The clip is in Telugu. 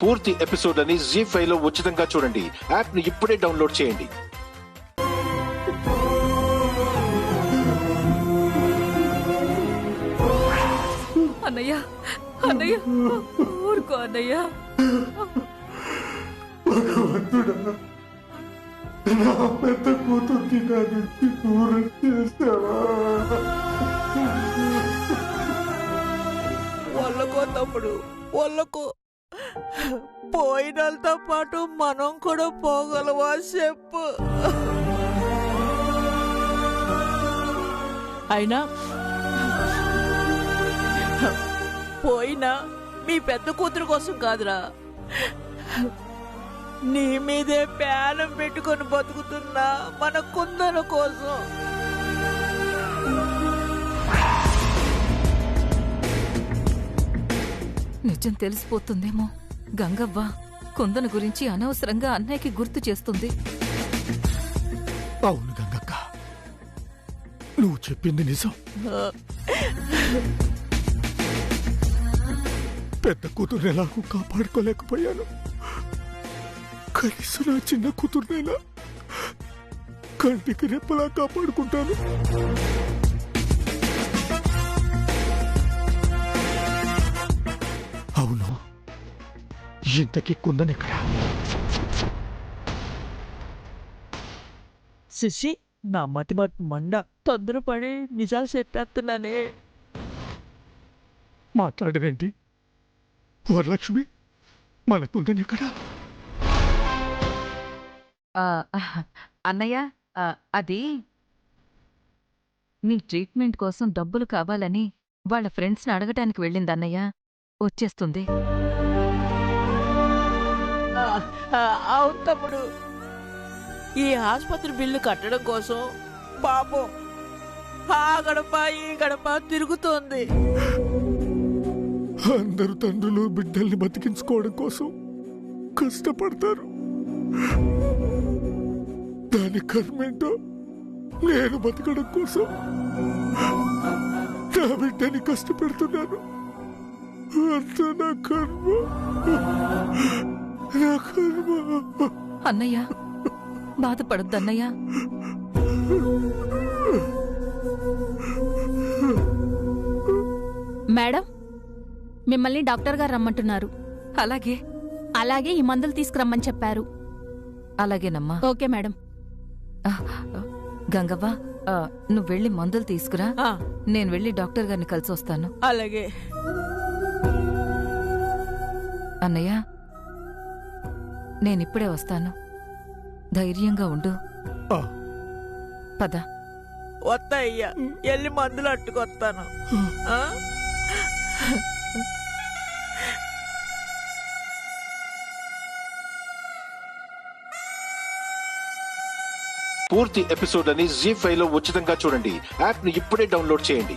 పూర్తి ఎపిసోడ్లని జీ5 లో ఉచితంగా చూడండి. యాప్ ని ఇప్పుడే డౌన్లోడ్ చేయండి. అన్నయ్య అన్నయ్య ఊరుకో అన్నయ్య. భగవంతుడా, నా పెద్ద కూతుర్ని నా నుంచి దూరం చేస్తావా? వాళ్ళకో తమ్ముడు వాళ్ళకో పోయినతో పాటు మనం కూడా పోగలవా చెప్పు. అయినా పోయినా మీ పెద్ద కూతురు కోసం కాదురా, నీ మీదే ప్యానం పెట్టుకొని బతుకుతున్నా మన కుందన కోసం. నిజం తెలిసిపోతుందేమో. గంగవ్వ కుందన గురించి అనవసరంగా అన్నయ్యకి గుర్తు చేస్తుంది. అవును గంగక్క, నువ్వు చెప్పింది నిజం. పెద్ద కూతుర్ని ఎలాగూ కాపాడుకోలేకపోయాను. కనీసం నా చిన్న కూతుర్నైనా కంటికి రెప్పలా కాపాడుకుంటాను. అవును, ఇంతకీ కుందనెక్కడ? శశి, నా మతి మండ, తొందరపడి నిజాలు చెప్పేస్తున్నానే. మాట్లాడరేంటి? వరలక్ష్మి, మన కుందనెక్కడ? అన్నయ్య, అది నీ ట్రీట్మెంట్ కోసం డబ్బులు కావాలని వాళ్ళ ఫ్రెండ్స్ని అడగటానికి వెళ్ళింది అన్నయ్య. వచ్చేస్తుంది. అవును తమ్ముడు, ఈ ఆసుపత్రి బిల్లు కట్టడం కోసం పాపం ఆ గడప ఈ గడప తిరుగుతోంది. అందరు తండ్రులు బిడ్డల్ని బతికించుకోవడం కోసం కష్టపడతారు. దాని కర్మేంటో నేను బతకడం కోసం నా బిడ్డని కష్టపెడుతున్నాను. అంత నా కర్మ, నా కర్మ. అన్నయ్య బాధపడొద్దన్నయ్య. మేడం, మిమ్మల్ని డాక్టర్ గారు రమ్మంటున్నారు. అలాగే అలాగే ఈ మందులు తీసుకురమ్మని చెప్పారు. అలాగేనమ్మా. Okay madam. గంగవ్వ, నువ్వు వెళ్ళి మందులు తీసుకురా. నేను వెళ్ళి డాక్టర్ గారిని కలిసి వస్తాను. అలాగే. అన్నయ్య, నేనిప్పుడే వస్తాను. ధైర్యంగా ఉండు. పద. వస్తా అయ్యా, వెళ్ళి మందులు అట్టుకొస్తాను. పూర్తి ఎపిసోడ్లని జీ5 లో ఉచితంగా చూడండి. యాప్ ని ఇప్పుడే డౌన్లోడ్ చేయండి.